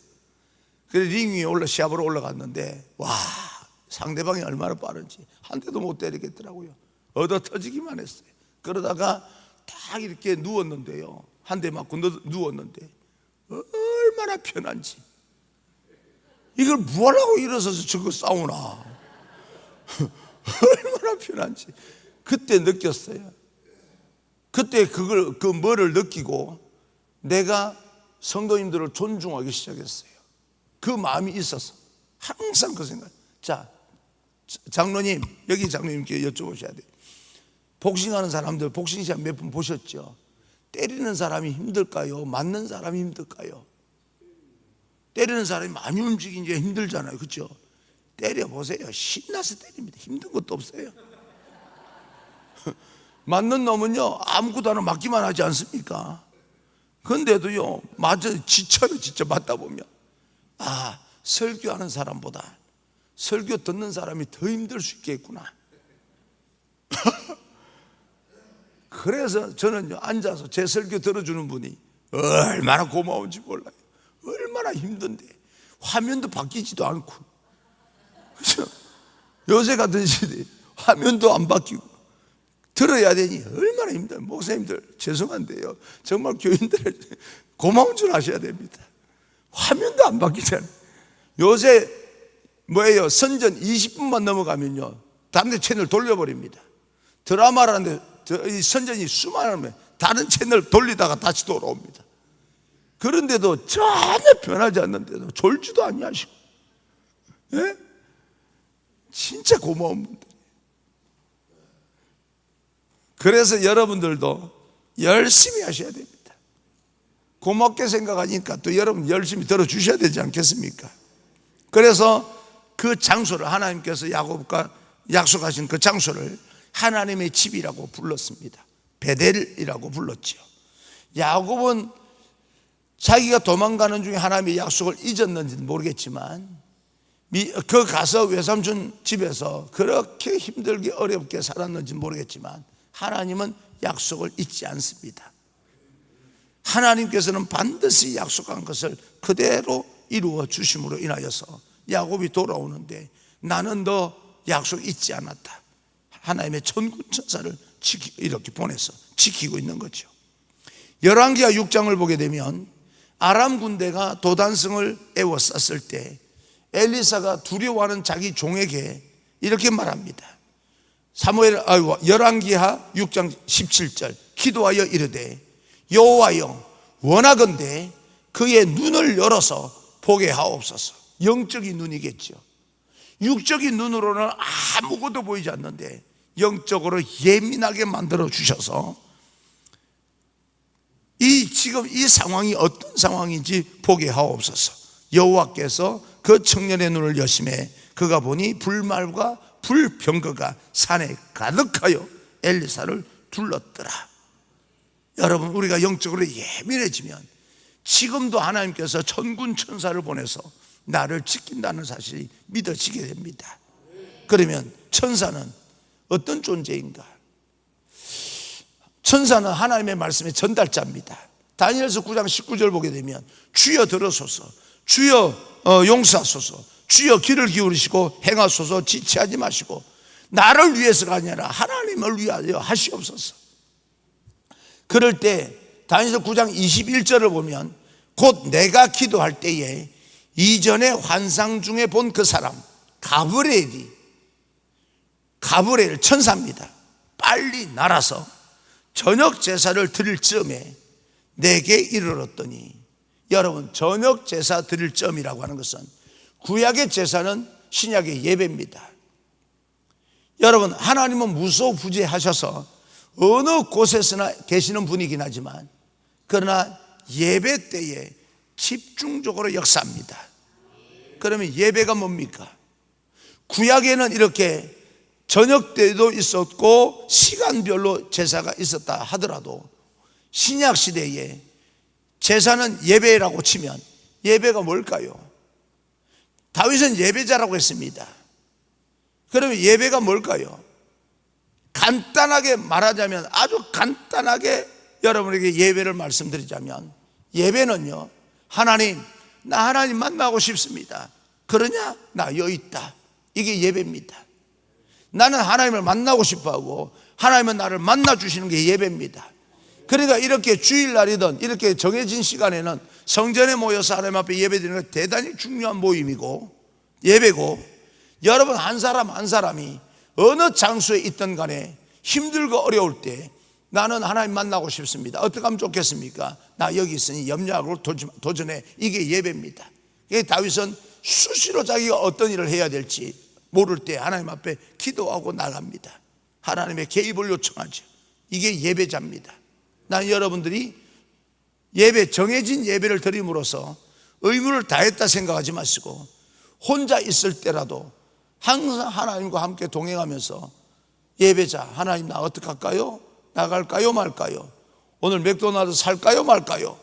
그래서 링 위에 시합으로 올라갔는데 와, 상대방이 얼마나 빠른지 한 대도 못 때리겠더라고요. 얻어 터지기만 했어요. 그러다가 딱 이렇게 누웠는데요, 한 대 맞고 누웠는데 얼마나 편한지, 이걸 뭐하려고 일어서서 저거 싸우나 얼마나 편한지 그때 느꼈어요. 그때 뭐를 느끼고 내가 성도님들을 존중하기 시작했어요. 그 마음이 있어서 항상 그 생각. 자, 장로님, 여기 장로님께 여쭤보셔야 돼요. 복싱하는 사람들 복싱 시합 몇 분 보셨죠? 때리는 사람이 힘들까요? 맞는 사람이 힘들까요? 때리는 사람이 많이 움직이니까 힘들잖아요, 그렇죠? 때려보세요. 신나서 때립니다. 힘든 것도 없어요. 맞는 놈은요 아무것도 안 하고 맞기만 하지 않습니까? 근데도요 맞아 지쳐요. 진짜 맞다 보면 설교하는 사람보다 설교 듣는 사람이 더 힘들 수 있겠구나. 그래서 저는 앉아서 제 설교 들어주는 분이 얼마나 고마운지 몰라요. 얼마나 힘든데 화면도 바뀌지도 않고, 그렇죠? 요새 같은 시대에 화면도 안 바뀌고 들어야 되니 얼마나 힘들어요. 목사님들 죄송한데요, 정말 교인들 고마운 줄 아셔야 됩니다. 화면도 안 바뀌잖아요. 요새 뭐예요, 선전 20분만 넘어가면요 다른 데 채널 돌려버립니다. 드라마라는데 이 선전이 수많으면 다른 채널 돌리다가 다시 돌아옵니다. 그런데도 전혀 변하지 않는데도 졸지도 아니하시고, 예? 진짜 고마운 분들. 그래서 여러분들도 열심히 하셔야 됩니다. 고맙게 생각하니까 또 여러분 열심히 들어주셔야 되지 않겠습니까? 그래서 그 장소를 하나님께서 야곱과 약속하신 그 장소를 하나님의 집이라고 불렀습니다. 베델이라고 불렀죠. 야곱은 자기가 도망가는 중에 하나님의 약속을 잊었는지는 모르겠지만 그 가서 외삼촌 집에서 그렇게 힘들게 어렵게 살았는지 모르겠지만 하나님은 약속을 잊지 않습니다. 하나님께서는 반드시 약속한 것을 그대로 이루어 주심으로 인하여서 야곱이 돌아오는데 나는 너 약속 잊지 않았다. 하나님의 천군 천사를 이렇게 보내서 지키고 있는 거죠. 열왕기하 6장을 보게 되면 아람 군대가 도단성을 에워쌌을 때 엘리사가 두려워하는 자기 종에게 이렇게 말합니다. 열왕기하 6장 17절 기도하여 이르되 여호와여 원하건대 그의 눈을 열어서 보게 하옵소서. 영적인 눈이겠죠. 육적인 눈으로는 아무것도 보이지 않는데 영적으로 예민하게 만들어 주셔서 지금 이 상황이 어떤 상황인지 보게 하옵소서. 여호와께서 그 청년의 눈을 여심해 그가 보니 불말과 불병거가 산에 가득하여 엘리사를 둘렀더라. 여러분, 우리가 영적으로 예민해지면 지금도 하나님께서 천군 천사를 보내서 나를 지킨다는 사실이 믿어지게 됩니다. 그러면 천사는 어떤 존재인가? 천사는 하나님의 말씀의 전달자입니다. 다니엘서 9장 19절 보게 되면 주여 들으소서, 주여 용서하소서, 주여 귀를 기울이시고 행하소서, 지체하지 마시고 나를 위해서가 아니라 하나님을 위하여 하시옵소서. 그럴 때 다니엘서 9장 21절을 보면 곧 내가 기도할 때에 이전에 환상 중에 본 그 사람 가브리엘 천사입니다. 빨리 날아서 저녁 제사를 드릴 즈음에 내게 이르렀더니, 여러분, 저녁 제사 드릴 즈음이라고 하는 것은 구약의 제사는 신약의 예배입니다. 여러분, 하나님은 무소부재하셔서 어느 곳에서나 계시는 분이긴 하지만 그러나 예배 때에 집중적으로 역사합니다. 그러면 예배가 뭡니까? 구약에는 이렇게 저녁 때도 있었고 시간별로 제사가 있었다 하더라도 신약 시대에 제사는 예배라고 치면 예배가 뭘까요? 다윗은 예배자라고 했습니다. 그러면 예배가 뭘까요? 간단하게 말하자면, 아주 간단하게 여러분에게 예배를 말씀드리자면, 예배는요, 하나님, 나 하나님 만나고 싶습니다. 그러냐? 나 여기 있다. 이게 예배입니다. 나는 하나님을 만나고 싶어하고 하나님은 나를 만나 주시는 게 예배입니다. 그러니까 이렇게 주일날이든 이렇게 정해진 시간에는 성전에 모여서 하나님 앞에 예배드리는 건 대단히 중요한 모임이고 예배고, 여러분 한 사람 한 사람이 어느 장소에 있든 간에 힘들고 어려울 때 나는 하나님 만나고 싶습니다. 어떻게 하면 좋겠습니까? 나 여기 있으니 염려하고 도전해. 이게 예배입니다. 다윗은 수시로 자기가 어떤 일을 해야 될지 모를 때 하나님 앞에 기도하고 나갑니다. 하나님의 개입을 요청하죠. 이게 예배자입니다. 난 여러분들이 예배, 정해진 예배를 드림으로써 의무를 다했다 생각하지 마시고 혼자 있을 때라도 항상 하나님과 함께 동행하면서 예배자, 하나님 나 어떻게 할까요? 나갈까요 말까요? 오늘 맥도날드 살까요 말까요?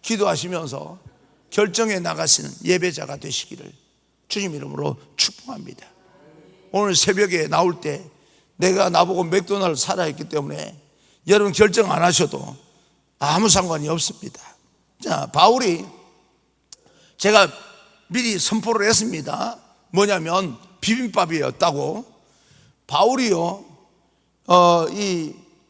기도하시면서 결정해 나가시는 예배자가 되시기를 주님 이름으로 축복합니다. 오늘 새벽에 나올 때 내가 나보고 맥도날드 사라 했기 때문에 여러분 결정 안 하셔도 아무 상관이 없습니다. 자, 바울이 제가 미리 선포를 했습니다. 뭐냐면 비빔밥이었다고. 바울이요,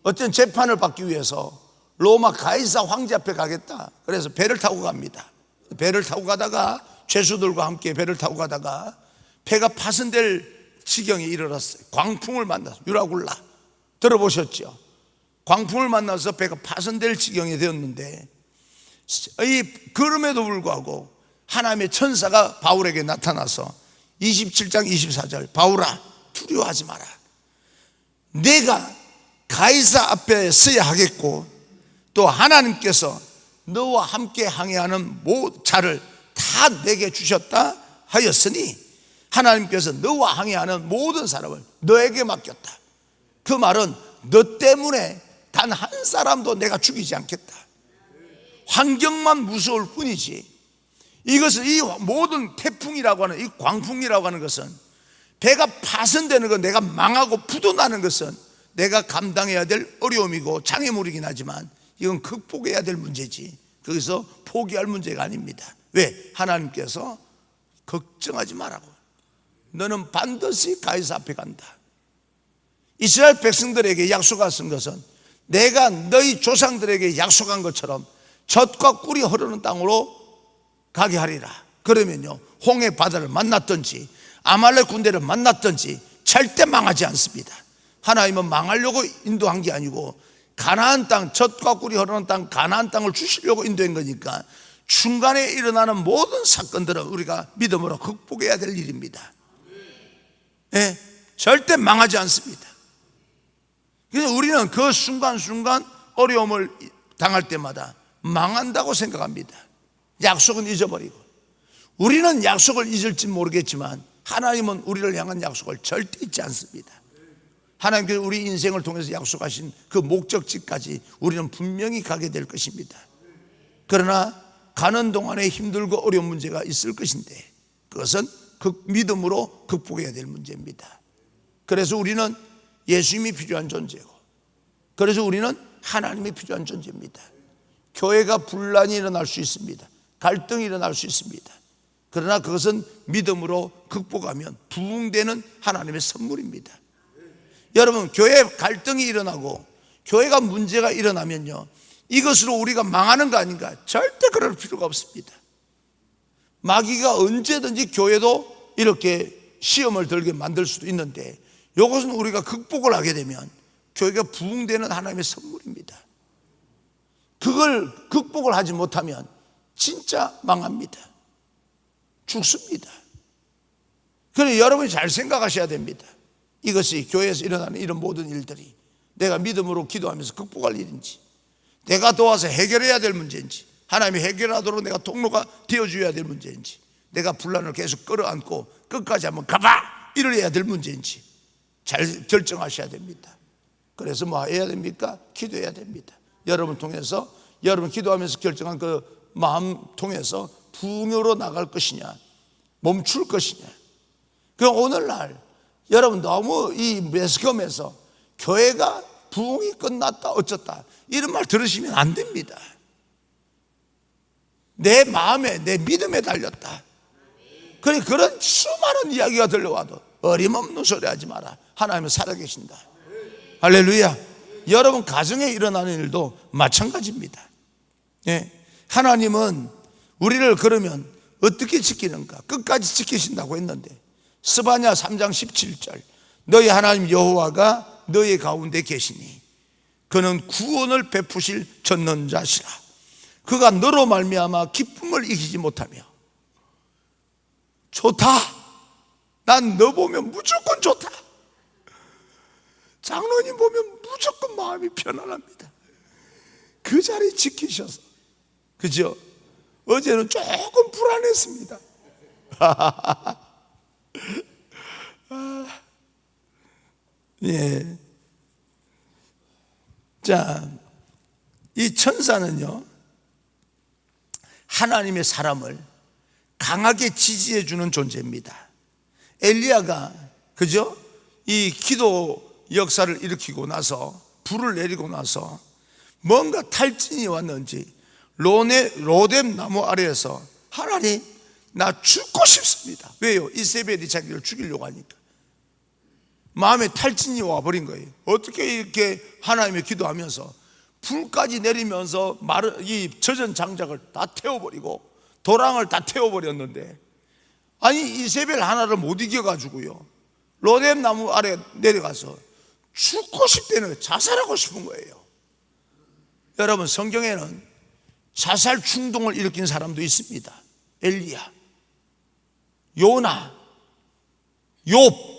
어떤 재판을 받기 위해서 로마 가이사 황제 앞에 가겠다. 그래서 배를 타고 갑니다. 배를 타고 가다가 죄수들과 함께 배를 타고 가다가 배가 파손될 지경에 이르렀어요. 광풍을 만나서, 유라굴라 들어보셨죠? 광풍을 만나서 배가 파손될 지경에 되었는데, 그럼에도 불구하고 하나님의 천사가 바울에게 나타나서 27장 24절 바울아 두려워하지 마라. 내가 가이사 앞에 서야 하겠고 또 하나님께서 너와 함께 항해하는 자를 다 내게 주셨다 하였으니 하나님께서 너와 항해하는 모든 사람을 너에게 맡겼다. 그 말은 너 때문에 단 한 사람도 내가 죽이지 않겠다. 환경만 무서울 뿐이지, 이것은 이 모든 태풍이라고 하는, 이 광풍이라고 하는 것은, 배가 파손되는 것, 내가 망하고 부도나는 것은 내가 감당해야 될 어려움이고 장애물이긴 하지만 이건 극복해야 될 문제지 거기서 포기할 문제가 아닙니다. 왜? 하나님께서 걱정하지 말라고, 너는 반드시 가이사 앞에 간다. 이스라엘 백성들에게 약속한 것은 내가 너희 조상들에게 약속한 것처럼 젖과 꿀이 흐르는 땅으로 가게 하리라. 그러면요, 홍해 바다를 만났든지 아말렉 군대를 만났든지 절대 망하지 않습니다. 하나님은 망하려고 인도한 게 아니고 가나안 땅, 젖과 꿀이 흐르는 땅, 가나안 땅을 주시려고 인도한 거니까 중간에 일어나는 모든 사건들은 우리가 믿음으로 극복해야 될 일입니다. 예, 절대 망하지 않습니다. 그래서 우리는 그 순간순간 어려움을 당할 때마다 망한다고 생각합니다. 약속은 잊어버리고. 우리는 약속을 잊을지 모르겠지만 하나님은 우리를 향한 약속을 절대 잊지 않습니다. 하나님께서 우리 인생을 통해서 약속하신 그 목적지까지 우리는 분명히 가게 될 것입니다. 그러나 가는 동안에 힘들고 어려운 문제가 있을 것인데 그것은 믿음으로 극복해야 될 문제입니다. 그래서 우리는 예수님이 필요한 존재고, 그래서 우리는 하나님이 필요한 존재입니다. 교회가 분란이 일어날 수 있습니다. 갈등이 일어날 수 있습니다. 그러나 그것은 믿음으로 극복하면 부흥되는 하나님의 선물입니다. 여러분, 교회 갈등이 일어나고 교회가 문제가 일어나면요, 이것으로 우리가 망하는 거 아닌가? 절대 그럴 필요가 없습니다. 마귀가 언제든지 교회도 이렇게 시험을 들게 만들 수도 있는데, 이것은 우리가 극복을 하게 되면 교회가 부흥되는 하나님의 선물입니다. 그걸 극복을 하지 못하면 진짜 망합니다. 죽습니다. 그래서 여러분이 잘 생각하셔야 됩니다. 이것이 교회에서 일어나는 이런 모든 일들이 내가 믿음으로 기도하면서 극복할 일인지, 내가 도와서 해결해야 될 문제인지, 하나님이 해결하도록 내가 통로가 되어줘야 될 문제인지, 내가 분란을 계속 끌어안고 끝까지 한번 가봐! 이래야 될 문제인지 잘 결정하셔야 됩니다. 그래서 뭐 해야 됩니까? 기도해야 됩니다. 여러분 통해서, 여러분 기도하면서 결정한 그 마음 통해서 부흥으로 나갈 것이냐, 멈출 것이냐. 그럼 오늘날 여러분 너무 이 매스컴에서 교회가 부흥이 끝났다 어쩌다 이런 말 들으시면 안 됩니다. 내 마음에, 내 믿음에 달렸다. 그런 수많은 이야기가 들려와도 어림없는 소리 하지 마라. 하나님은 살아계신다. 할렐루야. 여러분 가정에 일어나는 일도 마찬가지입니다. 예. 하나님은 우리를 그러면 어떻게 지키는가? 끝까지 지키신다고 했는데, 스바냐 3장 17절, 너희 하나님 여호와가 너희 가운데 계시니 그는 구원을 베푸실 전능자시라. 그가 너로 말미암아 기쁨을 이기지 못하며. 좋다. 난 너 보면 무조건 좋다. 장로님 보면 무조건 마음이 편안합니다. 그 자리 지키셔서. 그죠? 어제는 조금 불안했습니다. 예. 자, 이 천사는요, 하나님의 사람을 강하게 지지해 주는 존재입니다. 엘리야가, 그죠? 이 기도 역사를 일으키고 나서, 불을 내리고 나서 뭔가 탈진이 왔는지 로뎀 나무 아래에서, 하나님 나 죽고 싶습니다. 왜요? 이세벨이 자기를 죽이려고 하니까 마음에 탈진이 와버린 거예요. 어떻게 이렇게 하나님의 기도하면서 불까지 내리면서 이 젖은 장작을 다 태워버리고 도랑을 다 태워버렸는데, 아니 이세벨 하나를 못 이겨가지고요, 로뎀 나무 아래 내려가서 죽고 싶다는 거예요. 자살하고 싶은 거예요. 여러분, 성경에는 자살 충동을 일으킨 사람도 있습니다. 엘리야, 요나, 욥,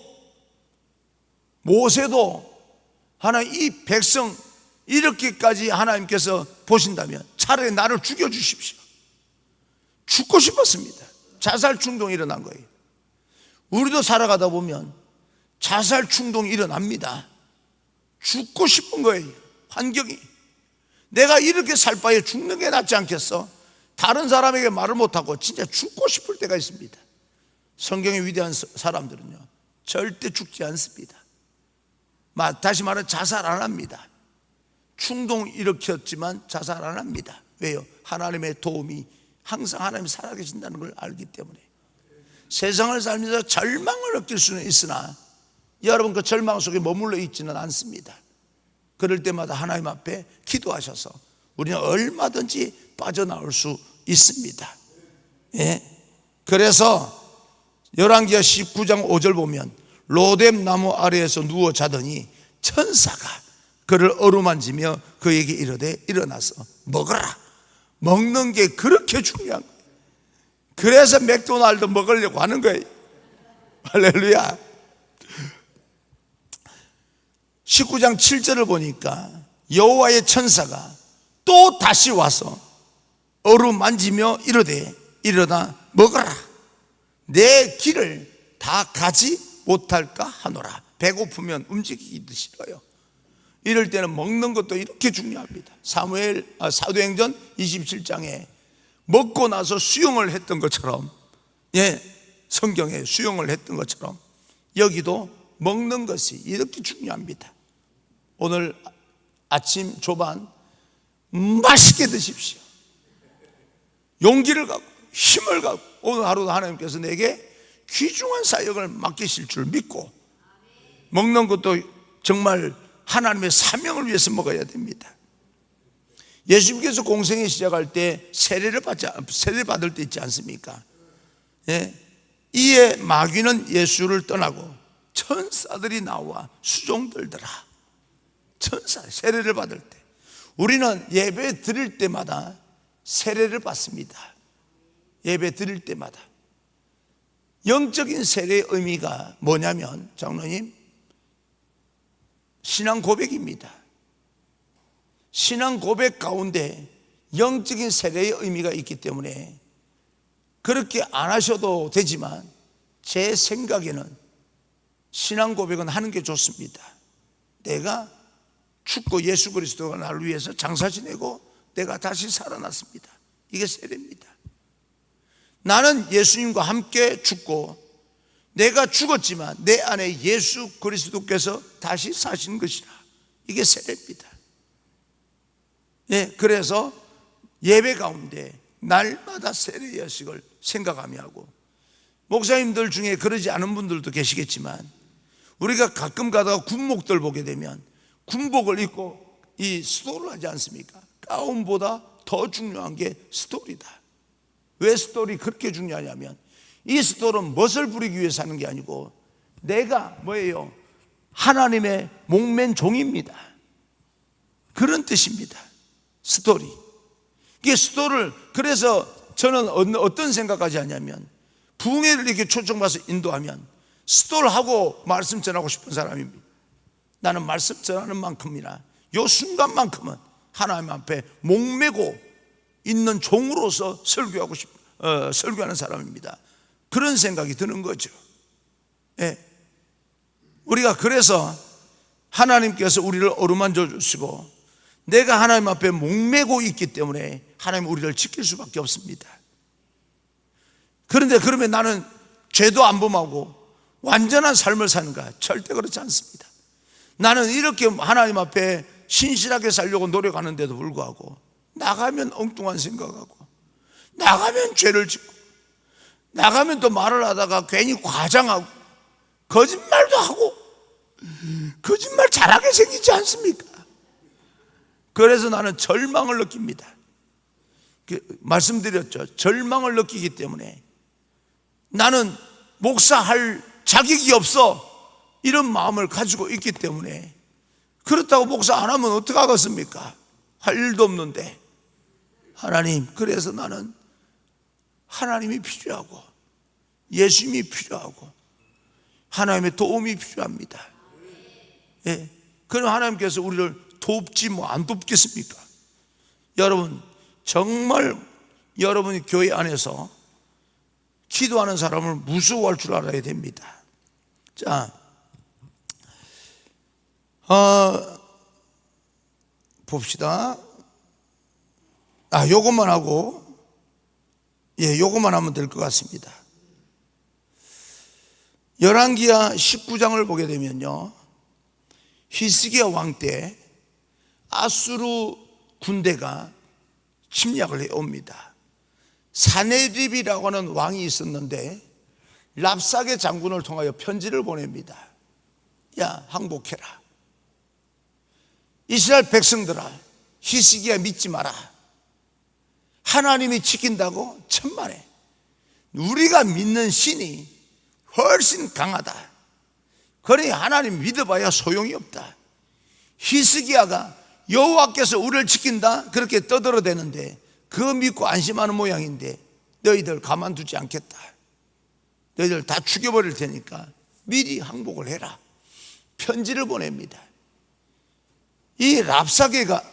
모세도 하나님 이 백성 이렇게까지 하나님께서 보신다면 차라리 나를 죽여주십시오. 죽고 싶었습니다. 자살 충동이 일어난 거예요. 우리도 살아가다 보면 자살 충동이 일어납니다. 죽고 싶은 거예요. 환경이. 내가 이렇게 살 바에 죽는 게 낫지 않겠어? 다른 사람에게 말을 못하고 진짜 죽고 싶을 때가 있습니다. 성경의 위대한 사람들은요, 절대 죽지 않습니다. 다시 말해 자살 안 합니다. 충동 일으켰지만 자살 안 합니다. 왜요? 하나님의 도움이, 항상 하나님이 살아계신다는 걸 알기 때문에. 세상을 살면서 절망을 느낄 수는 있으나 여러분 그 절망 속에 머물러 있지는 않습니다. 그럴 때마다 하나님 앞에 기도하셔서 우리는 얼마든지 빠져나올 수 있습니다. 예. 그래서 열왕기하 19장 5절 보면 로뎀 나무 아래에서 누워 자더니 천사가 그를 어루만지며 그에게 이르되 일어나서 먹어라. 먹는 게 그렇게 중요한 거예요. 그래서 맥도날드 먹으려고 하는 거예요. 할렐루야. 19장 7절을 보니까 여호와의 천사가 또 다시 와서 어루만지며 이르되 일어나 먹어라. 내 길을 다 가지 못할까 하노라. 배고프면 움직이기도 싫어요. 이럴 때는 먹는 것도 이렇게 중요합니다. 사도행전 27장에 먹고 나서 수영을 했던 것처럼, 성경에 수영을 했던 것처럼 여기도 먹는 것이 이렇게 중요합니다. 오늘 아침 조반 맛있게 드십시오. 용기를 갖고 힘을 갖고 오늘 하루도 하나님께서 내게 귀중한 사역을 맡기실 줄 믿고 먹는 것도 정말 하나님의 사명을 위해서 먹어야 됩니다. 예수님께서 공생애 시작할 때 세례를 받을 때 있지 않습니까? 이에 마귀는 예수를 떠나고 천사들이 나와 수종들더라. 천사 세례를 받을 때 우리는 예배 드릴 때마다 세례를 받습니다. 예배 드릴 때마다 영적인 세례의 의미가 뭐냐면, 장로님, 신앙 고백입니다. 신앙 고백 가운데 영적인 세례의 의미가 있기 때문에 그렇게 안 하셔도 되지만 제 생각에는 신앙 고백은 하는 게 좋습니다. 내가 죽고 예수 그리스도가 나를 위해서 장사 지내고 내가 다시 살아났습니다. 이게 세례입니다. 나는 예수님과 함께 죽고 내가 죽었지만 내 안에 예수 그리스도께서 다시 사신 것이라. 이게 세례입니다. 그래서 예배 가운데 날마다 세례 예식을 생각하며 하고, 목사님들 중에 그러지 않은 분들도 계시겠지만 우리가 가끔 가다가 군목들 보게 되면 군복을 입고 이 스토리를 하지 않습니까? 가운보다 더 중요한 게 스토리다. 왜 스토리 그렇게 중요하냐면, 이 스토리는 멋을 부리기 위해서 하는 게 아니고 내가 뭐예요? 하나님의 목맨 종입니다. 그런 뜻입니다. 스토리. 이게 스토리를, 그래서 저는 어떤 생각까지 하냐면, 부흥회를 이렇게 초청받아서 인도하면 스토리를 하고 말씀 전하고 싶은 사람입니다. 나는 말씀 전하는 만큼이나 요 순간만큼은 하나님 앞에 목매고 있는 종으로서 설교하는 사람입니다. 그런 생각이 드는 거죠. 우리가 그래서 하나님께서 우리를 어루만져 주시고 내가 하나님 앞에 목매고 있기 때문에 하나님 우리를 지킬 수밖에 없습니다. 그런데 그러면 나는 죄도 안 범하고 완전한 삶을 사는가? 절대 그렇지 않습니다. 나는 이렇게 하나님 앞에 신실하게 살려고 노력하는데도 불구하고 나가면 엉뚱한 생각하고, 나가면 죄를 짓고, 나가면 또 말을 하다가 괜히 과장하고 거짓말도 하고, 거짓말 잘하게 생기지 않습니까? 그래서 나는 절망을 느낍니다. 말씀드렸죠. 절망을 느끼기 때문에 나는 목사할 자격이 없어, 이런 마음을 가지고 있기 때문에. 그렇다고 목사 안 하면 어떡하겠습니까? 할 일도 없는데. 하나님, 그래서 나는 하나님이 필요하고 예수님이 필요하고 하나님의 도움이 필요합니다. 그럼 하나님께서 우리를 돕지 뭐 안 돕겠습니까? 여러분, 정말 여러분이 교회 안에서 기도하는 사람을 무서워할 줄 알아야 됩니다. 자, 봅시다. 요것만 하고, 요것만 하면 될 것 같습니다. 열왕기하 19장을 보게 되면요, 히스기야 왕 때 아수르 군대가 침략을 해옵니다. 사네립이라고 하는 왕이 있었는데 랍사게 장군을 통하여 편지를 보냅니다. 야, 항복해라. 이스라엘 백성들아, 히스기야 믿지 마라. 하나님이 지킨다고 천만에. 우리가 믿는 신이 훨씬 강하다. 그러니 하나님 믿어봐야 소용이 없다. 히스기야가 여호와께서 우리를 지킨다 그렇게 떠들어대는데 그거 믿고 안심하는 모양인데 너희들 가만두지 않겠다. 너희들 다 죽여버릴 테니까 미리 항복을 해라. 편지를 보냅니다. 이 랍사게가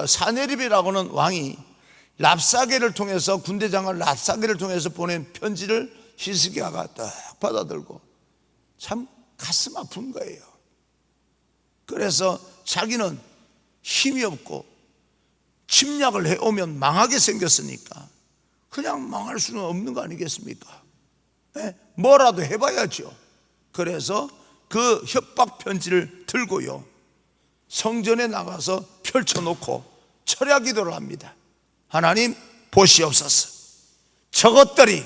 사네립이라고는 왕이 랍사게를 통해서, 군대장관 랍사게를 통해서 보낸 편지를 히스기야가 딱 받아들고 참 가슴 아픈 거예요. 그래서 자기는 힘이 없고 침략을 해오면 망하게 생겼으니까 그냥 망할 수는 없는 거 아니겠습니까? 네? 뭐라도 해봐야죠. 그래서 그 협박 편지를 들고요, 성전에 나가서 펼쳐놓고 철야 기도를 합니다. 하나님 보시옵소서. 저것들이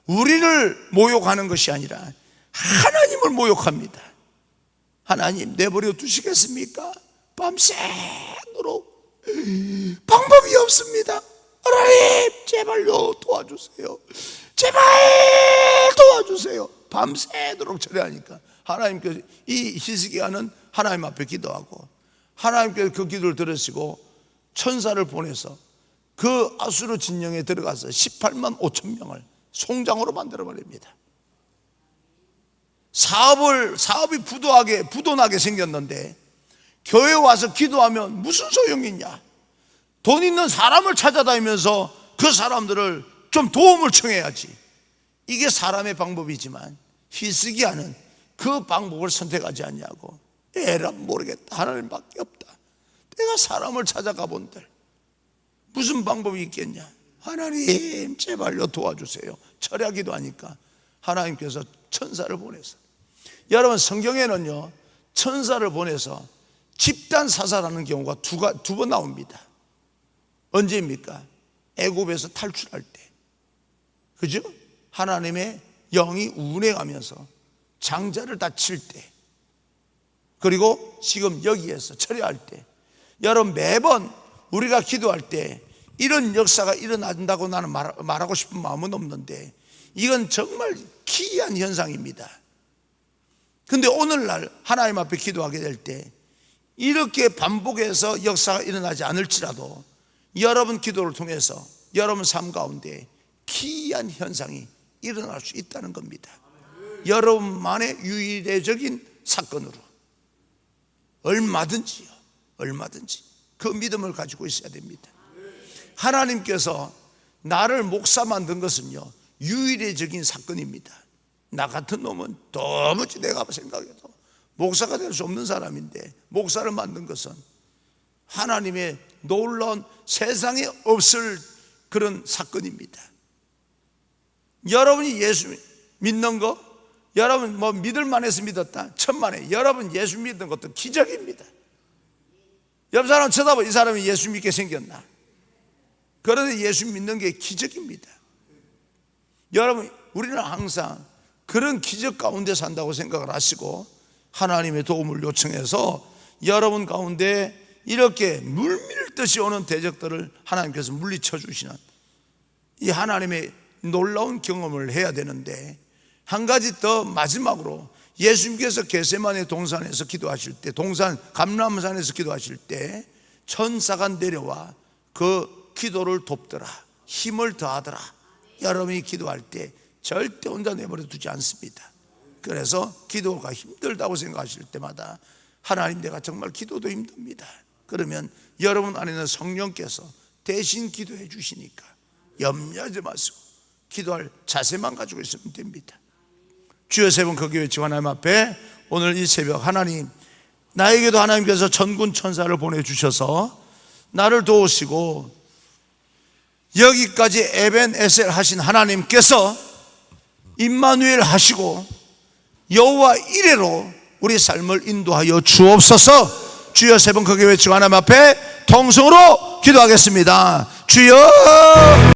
우리를 모욕하는 것이 아니라 하나님을 모욕합니다. 하나님 내버려 두시겠습니까? 밤새도록 방법이 없습니다. 하나님 제발요 도와주세요. 제발 도와주세요. 밤새도록 철회하니까 하나님께서, 이 히스기야는 하나님 앞에 기도하고 하나님께서 그 기도를 들으시고 천사를 보내서 그 아수르 진영에 들어가서 18만 5천 명을 송장으로 만들어버립니다. 사업이 부도나게 생겼는데 교회 와서 기도하면 무슨 소용이 있냐? 돈 있는 사람을 찾아다니면서 그 사람들을 좀 도움을 청해야지. 이게 사람의 방법이지만 히스기야는 그 방법을 선택하지 않냐고. 에라 모르겠다. 하나님밖에 없다. 내가 사람을 찾아가 본들 무슨 방법이 있겠냐? 하나님 제발요 도와주세요. 철야기도 하니까 하나님께서 천사를 보내서, 여러분 성경에는요 천사를 보내서 집단 사살하는 경우가 두 번 나옵니다. 언제입니까? 애굽에서 탈출할 때, 그죠? 하나님의 영이 운행하면서 장자를 다 칠 때, 그리고 지금 여기에서 처리할 때. 여러분 매번 우리가 기도할 때 이런 역사가 일어난다고 나는 말하고 싶은 마음은 없는데 이건 정말 기이한 현상입니다. 근데 오늘날 하나님 앞에 기도하게 될 때 이렇게 반복해서 역사가 일어나지 않을지라도 여러분 기도를 통해서 여러분 삶 가운데 기이한 현상이 일어날 수 있다는 겁니다. 여러분만의 유일적인 사건으로 얼마든지 그 믿음을 가지고 있어야 됩니다. 하나님께서 나를 목사 만든 것은요 유일적인 사건입니다. 나 같은 놈은 도무지 내가 생각해도 목사가 될 수 없는 사람인데 목사를 만든 것은 하나님의 놀라운, 세상에 없을 그런 사건입니다. 여러분이 예수 믿는 거, 여러분 뭐 믿을만 해서 믿었다 천만에, 여러분 예수 믿는 것도 기적입니다. 옆 사람 쳐다봐. 이 사람이 예수 믿게 생겼나? 그런데 예수 믿는 게 기적입니다. 여러분 우리는 항상 그런 기적 가운데 산다고 생각을 하시고 하나님의 도움을 요청해서 여러분 가운데 이렇게 물밀듯이 오는 대적들을 하나님께서 물리쳐 주시는 이 하나님의 놀라운 경험을 해야 되는데, 한 가지 더 마지막으로, 예수님께서 겟세마네 동산에서 기도하실 때, 감람산에서 기도하실 때 천사가 내려와 그 기도를 돕더라, 힘을 더하더라. 여러분이 기도할 때 절대 혼자 내버려 두지 않습니다. 그래서 기도가 힘들다고 생각하실 때마다 하나님 내가 정말 기도도 힘듭니다. 그러면 여러분 안에는 성령께서 대신 기도해 주시니까 염려하지 마시고 기도할 자세만 가지고 있으면 됩니다. 주여 세 번 크게 외치고 하나님 앞에 오늘 이 새벽, 하나님 나에게도 하나님께서 천군 천사를 보내주셔서 나를 도우시고 여기까지 에벤에셀 하신 하나님께서 임마누엘 하시고 여호와 이레로 우리 삶을 인도하여 주옵소서. 주여 세 번 크게 외치고 하나님 앞에 통성으로 기도하겠습니다. 주여.